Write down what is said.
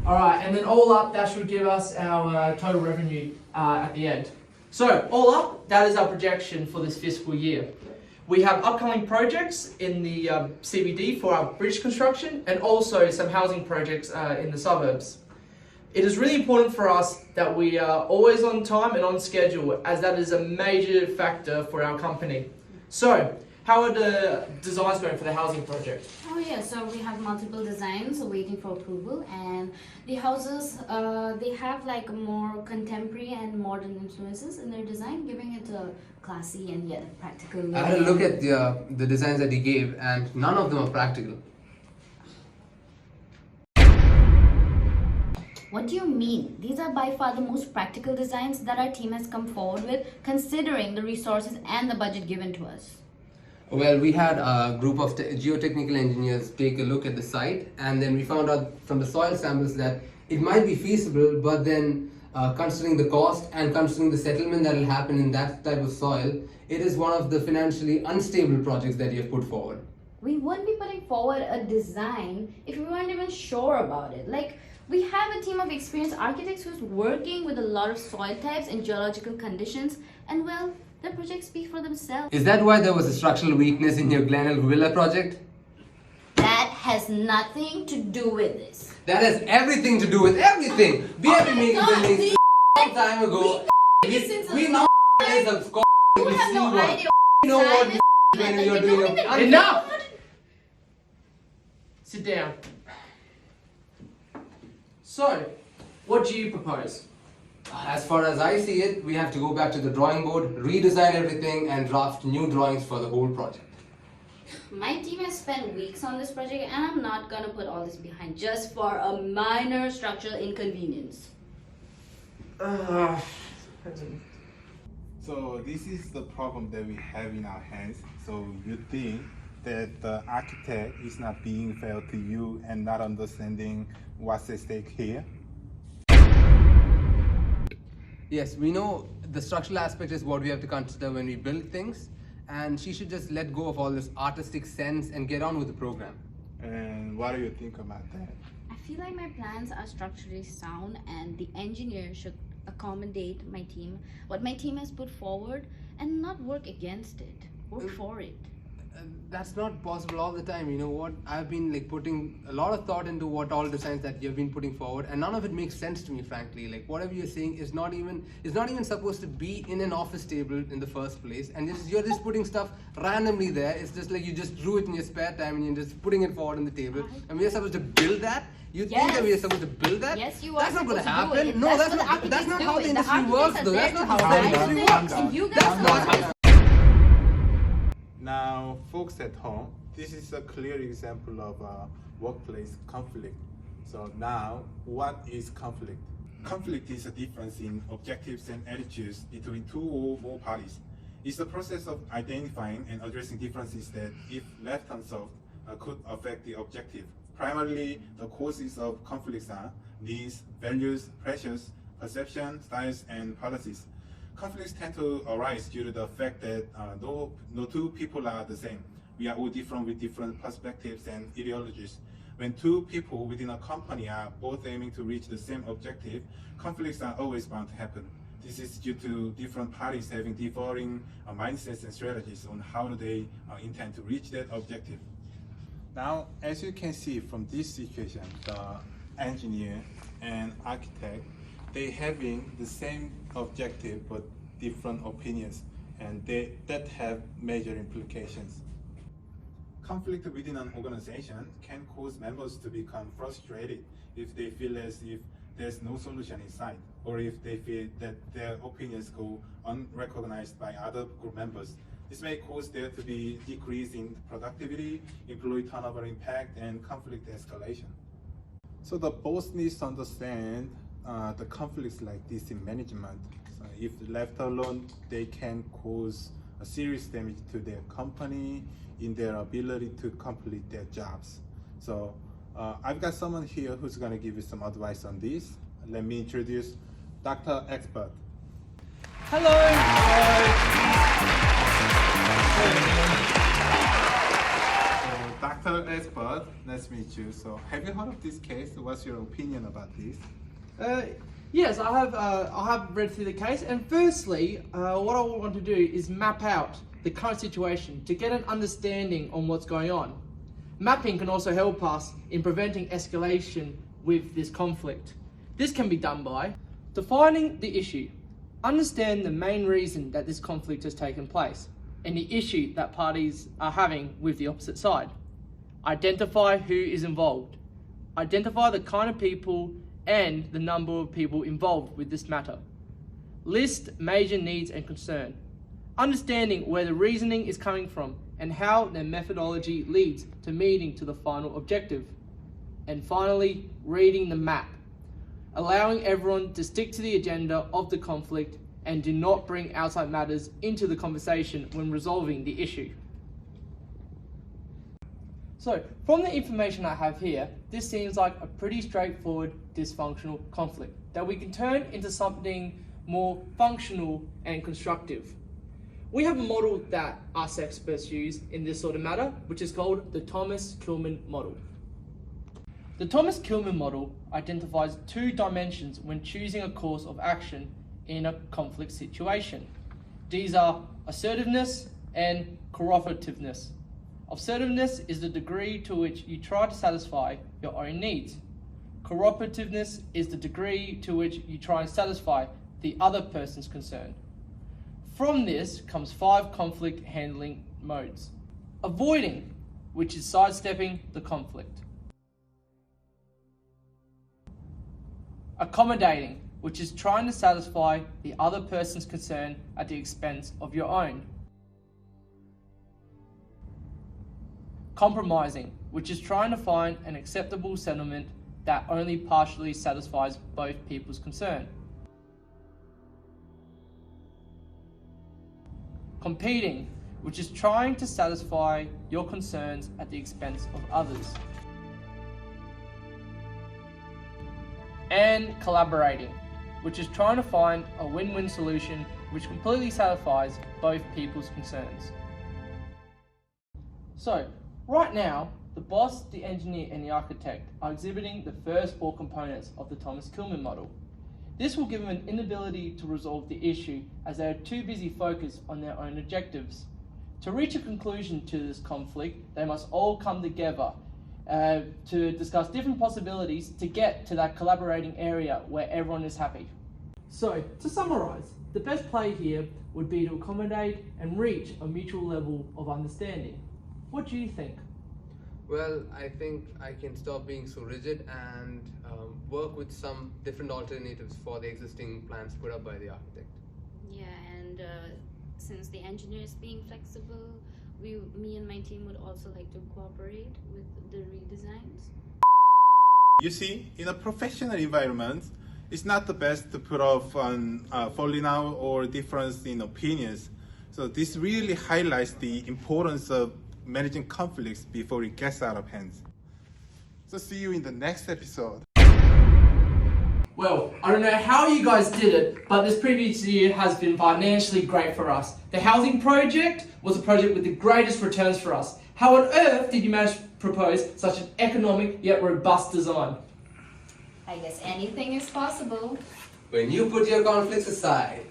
All right, and then all up, that should give us our total revenue at the end. So all up, that is our projection for this fiscal year. We have upcoming projects in the CBD for our bridge construction and also some housing projects in the suburbs. It is really important for us that we are always on time and on schedule, as that is a major factor for our company. So, how are the designs going for the housing project? Oh yeah, so we have multiple designs waiting for approval, and the houses, they have like more contemporary and modern influences in their design, giving it a classy and yet practical look. I had a look at the designs that he gave, and none of them are practical. What do you mean? These are by far the most practical designs that our team has come forward with, considering the resources and the budget given to us. Well, we had a group of geotechnical engineers take a look at the site, and then we found out from the soil samples that it might be feasible, but then considering the cost and considering the settlement that will happen in that type of soil, it is one of the financially unstable projects that you have put forward. We wouldn't be putting forward a design if we weren't even sure about it. Like, we have a team of experienced architects who's working with a lot of soil types and geological conditions, and well, the projects speak for themselves. Is that why there was a structural weakness in your Glenelg Villa project? That has nothing to do with this. That has everything to do with everything. We have been making buildings a long time ago. We know is a score. You have no idea. We know what when you're doing your... Enough! Sit down. So, what do you propose? As far as I see it, we have to go back to the drawing board, redesign everything, and draft new drawings for the whole project. My team has spent weeks on this project, and I'm not gonna put all this behind just for a minor structural inconvenience. So this is the problem that we have in our hands. So you think that the architect is not being fair to you and not understanding what's at stake here? Yes, we know the structural aspect is what we have to consider when we build things, and she should just let go of all this artistic sense and get on with the program. And what do you think about that? I feel like my plans are structurally sound, and the engineer should accommodate my team, what my team has put forward, and not work against it. Work for it. That's not possible all the time. You know what? I've been like putting a lot of thought into what all designs that you've been putting forward, and none of it makes sense to me, frankly. Like whatever you're saying is not even supposed to be in an office table in the first place, and you're just putting stuff randomly there. It's just like you just drew it in your spare time and you're just putting it forward on the table, and we're supposed to build that. You think that we are supposed to build that? Yes, you are. That's not going to supposed do happen. it. No, That's that's not how the the industry works, though. That's not how the industry works. And you guys Calm know down. Now, folks at home, this is a clear example of a workplace conflict. So now, what is conflict? Conflict is a difference in objectives and attitudes between two or more parties. It's the process of identifying and addressing differences that, if left unsolved, could affect the objective. Primarily, the causes of conflicts are needs, values, pressures, perception, styles, and policies. Conflicts tend to arise due to the fact that no two people are the same. We are all different with different perspectives and ideologies. When two people within a company are both aiming to reach the same objective, conflicts are always bound to happen. This is due to different parties having differing mindsets and strategies on how do they intend to reach that objective. Now, as you can see from this situation, the engineer and architect, they having the same objective but different opinions, and that have major implications. Conflict within an organization can cause members to become frustrated if they feel as if there's no solution in sight, or if they feel that their opinions go unrecognized by other group members. This may cause there to be decrease in productivity, employee turnover impact, and conflict escalation. So the boss needs to understand the conflicts like this in management. So if left alone, they can cause a serious damage to their company in their ability to complete their jobs. So I've got someone here who's going to give you some advice on this. Let me introduce Dr. Expert. Hello. So Dr. Dr. Expert, nice to meet you. So, have you heard of this case? What's your opinion about this? Yes, I have read through the case, and firstly, what I want to do is map out the current situation to get an understanding on what's going on. Mapping can also help us in preventing escalation with this conflict. This can be done by defining the issue, understand the main reason that this conflict has taken place, and the issue that parties are having with the opposite side. Identify who is involved. Identify the kind of people and the number of people involved with this matter. List major needs and concern. Understanding where the reasoning is coming from and how their methodology leads to meeting to the final objective. And finally, reading the map. Allowing everyone to stick to the agenda of the conflict and do not bring outside matters into the conversation when resolving the issue. So, from the information I have here, this seems like a pretty straightforward dysfunctional conflict that we can turn into something more functional and constructive. We have a model that us experts use in this sort of matter, which is called the Thomas-Kilmann model. The Thomas-Kilmann model identifies two dimensions when choosing a course of action in a conflict situation. These are assertiveness and cooperativeness. Assertiveness is the degree to which you try to satisfy your own needs. Cooperativeness is the degree to which you try and satisfy the other person's concern. From this comes 5 conflict handling modes. Avoiding, which is sidestepping the conflict. Accommodating, which is trying to satisfy the other person's concern at the expense of your own. Compromising, which is trying to find an acceptable settlement that only partially satisfies both people's concern. Competing, which is trying to satisfy your concerns at the expense of others. And collaborating, which is trying to find a win-win solution which completely satisfies both people's concerns. So, right now, the boss, the engineer, and the architect are exhibiting the first 4 components of the Thomas-Kilmann model. This will give them an inability to resolve the issue as they are too busy focused on their own objectives. To reach a conclusion to this conflict, they must all come together to discuss different possibilities to get to that collaborating area where everyone is happy. So, to summarise, the best play here would be to accommodate and reach a mutual level of understanding. What do you think? Well, I think I can stop being so rigid and work with some different alternatives for the existing plans put up by the architect. Yeah, and since the engineer is being flexible, me and my team would also like to cooperate with the redesigns. You see, in a professional environment, it's not the best to put off on falling out or difference in opinions. So this really highlights the importance of managing conflicts before it gets out of hand. So see you in the next episode. Well, I don't know how you guys did it, but this previous year has been financially great for us. The housing project was a project with the greatest returns for us. How on earth did you manage to propose such an economic yet robust design? I guess anything is possible. When you put your conflicts aside